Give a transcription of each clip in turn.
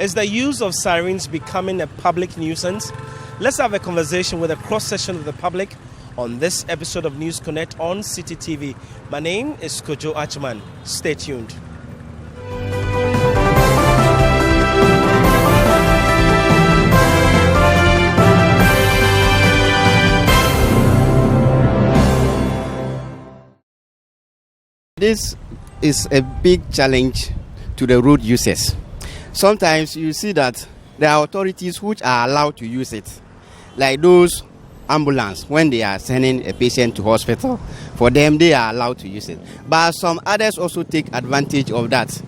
Is the use of sirens becoming a public nuisance? Let's have a conversation with a cross-section of the public on this episode of News Connect on City TV. My name is Kojo Achman. Stay tuned. This is a big challenge to the road users. Sometimes you see that there are authorities which are allowed to use it, like those ambulance when they are sending a patient to hospital. For them, they are allowed to use it. But some others also take advantage of that,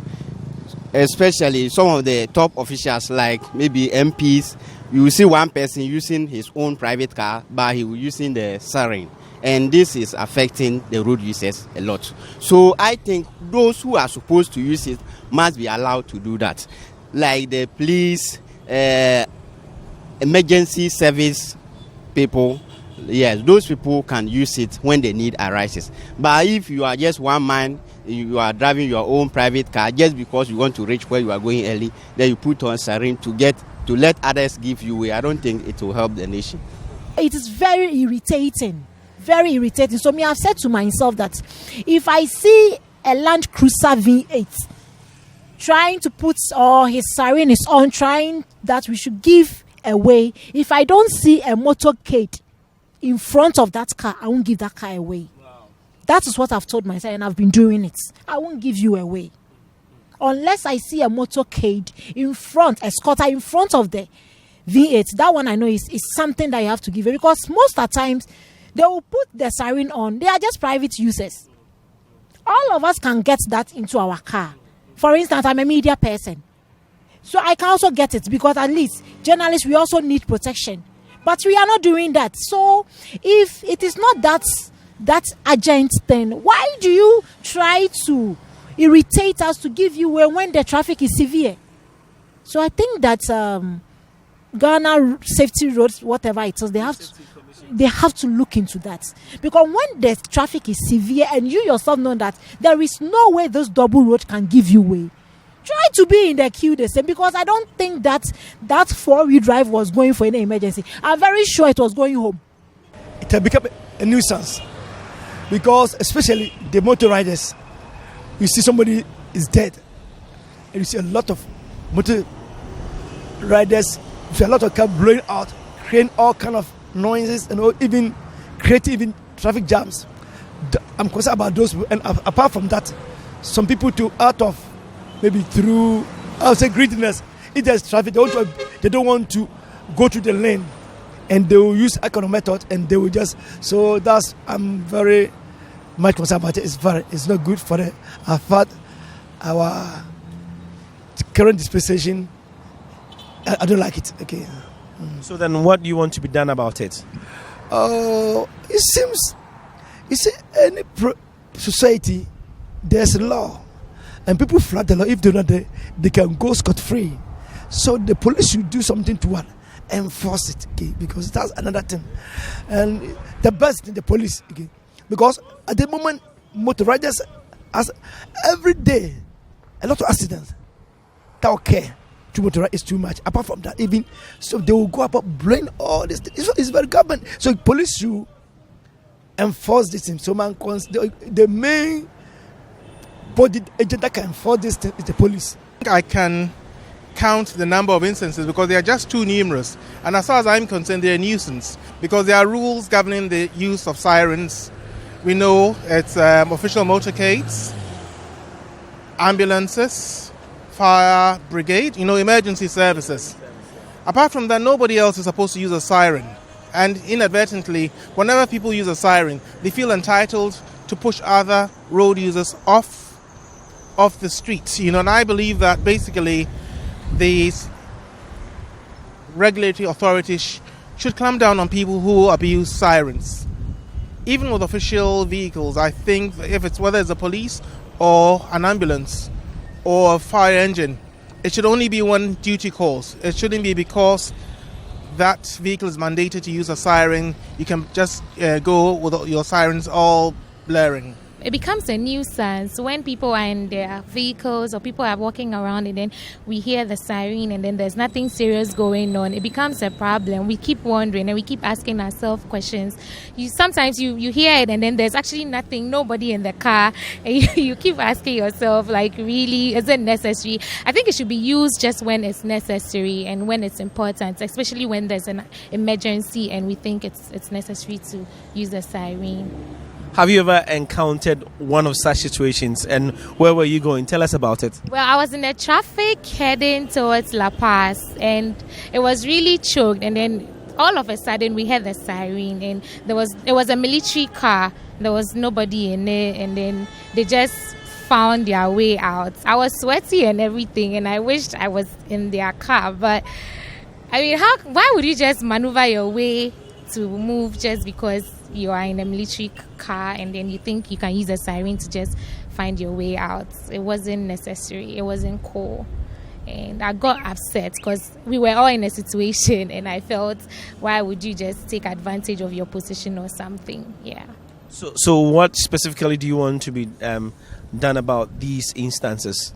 especially some of the top officials like maybe MPs. You see one person using his own private car, but he will using the siren. And this is affecting the road users a lot. So I think those who are supposed to use it must be allowed to do that. Like the police, emergency service people, yes, those people can use it when the need arises. But if you are just one man, you are driving your own private car, just because you want to reach where you are going early, then you put on siren to let others give you way. I don't think it will help the nation. It is very irritating. Very irritating. So I've said to myself that if I see a Land Cruiser V8 trying to put, or his siren is on, trying that we should give away, if I don't see a motorcade in front of that car, I won't give that car away. Wow. That is what I've told myself, and I've been doing it. I won't give you away unless I see a motorcade in front, a scotter in front of the V8. That one I know is something that you have to give away, because most of the times they will put the siren on. They are just private users. All of us can get that into our car. For instance, I'm a media person, so I can also get it, because at least journalists, we also need protection. But we are not doing that. So if it is not that urgent, then why do you try to irritate us to give you away when the traffic is severe? So I think that Ghana Safety Roads, whatever it is, they have to look into that, because when the traffic is severe and you yourself know that there is no way this double road can give you way, try to be in the queue the same, because I don't think that four-wheel drive was going for any emergency. I'm very sure it was going home. It has become a nuisance, because especially the motor riders, you see somebody is dead and you see a lot of motor riders with a lot of cars blowing out, creating all kind of noises, and even creating traffic jams. I'm concerned about those people. And apart from that, some people too, out of maybe through, I would say, greediness, if there's traffic, they don't want to go through the lane, and they will use economic method, and they will just, so that's, I'm very much concerned about it. It's not good for our current dispensation. I don't like it. Okay. So then what do you want to be done about it? It seems, you see, any society, there's a law, and people flood the law. If they're not there, they can go scot-free. So the police should do something to enforce it, okay? Because that's another thing. And the best in the police, okay? Because at the moment, motor riders, as every day, a lot of accidents. That okay. To motor is too much. Apart from that, even so, they will go about blowing all this. It's very government. So police should enforce this thing. So the main body agent that can enforce this thing is the police. I can count the number of instances, because they are just too numerous. And as far as I'm concerned, they're a nuisance, because there are rules governing the use of sirens. We know it's official motorcades, ambulances, fire brigade, emergency services. Apart from that, nobody else is supposed to use a siren. And inadvertently, whenever people use a siren, they feel entitled to push other road users off the streets. And I believe that basically these regulatory authorities should clamp down on people who abuse sirens. Even with official vehicles, I think whether it's a police or an ambulance or a fire engine, it should only be when duty calls. It shouldn't be because that vehicle is mandated to use a siren, you can just go with your sirens all blaring. it becomes a nuisance when people are in their vehicles or people are walking around and then we hear the siren and then there's nothing serious going on. It becomes a problem. We keep wondering and we keep asking ourselves questions. Sometimes you hear it and then there's actually nothing, nobody in the car, and you keep asking yourself, like, really, is it necessary? I think it should be used just when it's necessary and when it's important, especially when there's an emergency and we think it's necessary to use a siren. Have you ever encountered one of such situations, and where were you going? Tell us about it. Well, I was in the traffic heading towards La Paz, and it was really choked, and then all of a sudden we heard the siren, and it was a military car. There was nobody in it, and then they just found their way out. I was sweaty and everything, and I wished I was in their car, but I mean, why would you just maneuver your way to move just because you are in a military car and then you think you can use a siren to just find your way out? It wasn't necessary. It wasn't cool. And I got upset because we were all in a situation and I felt, why would you just take advantage of your position or something? Yeah. So what specifically do you want to be done about these instances?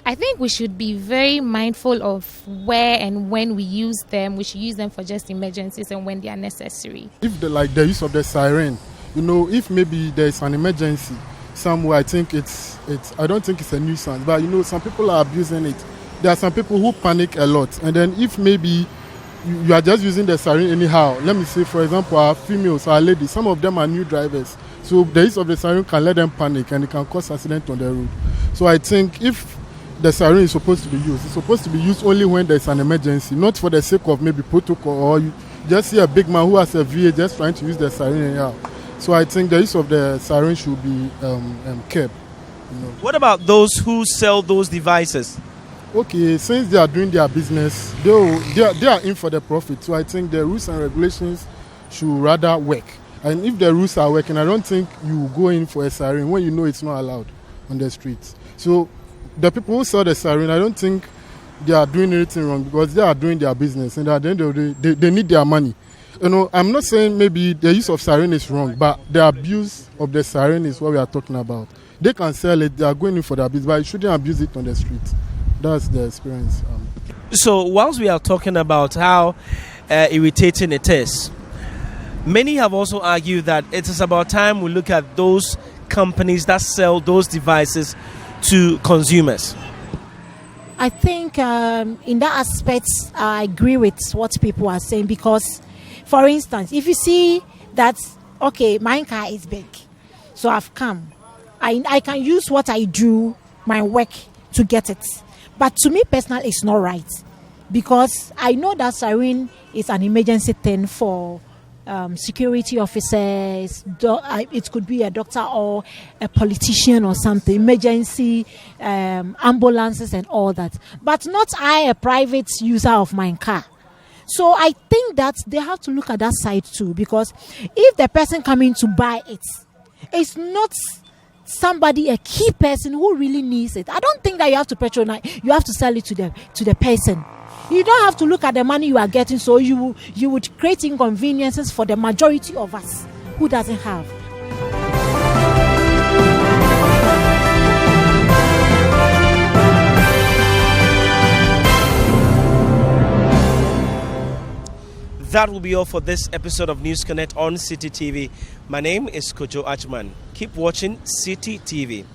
I think we should be very mindful of where and when we use them. We should use them for just emergencies and when they are necessary. If the use of the siren, if maybe there's an emergency somewhere, I think I don't think it's a nuisance, but some people are abusing it. There are some people who panic a lot, and then if maybe you are just using the siren anyhow, let me say, for example, our females, our ladies, some of them are new drivers, so the use of the siren can let them panic and it can cause accident on the road. So I think if the siren is supposed to be used, it's supposed to be used only when there's an emergency, not for the sake of maybe protocol, or you just see a big man who has a VA just trying to use the siren anyhow. So I think the use of the siren should be kept. What about those who sell those devices? Okay, since they are doing their business, they are in for the profit. So I think the rules and regulations should rather work. And if the rules are working, I don't think you go in for a siren when you know it's not allowed on the streets. So the people who sell the siren, I don't think they are doing anything wrong because they are doing their business, and at the end of the day, they need their money. I'm not saying maybe the use of siren is wrong, but the abuse of the siren is what we are talking about. They can sell it, they are going in for their business, but you shouldn't abuse it on the streets. That's the experience. So whilst we are talking about how irritating it is, many have also argued that it is about time we look at those companies that sell those devices to consumers. I think in that aspect, I agree with what people are saying because, for instance, if you see that, okay, my car is big, so I've come. I can use what I do, my work, to get it. But to me personally, it's not right because I know that siren is an emergency thing for security officers. It could be a doctor or a politician or something, emergency ambulances and all that. But not I, a private user of my car. So I think that they have to look at that side too, because if the person coming to buy it, it's not somebody, a key person who really needs it. I don't think that you have to patronize. You have to sell it to the person. You don't have to look at the money you are getting, so you would create inconveniences for the majority of us who doesn't have. That will be all for this episode of News Connect on City TV. My name is Kojo Achman. Keep watching City TV.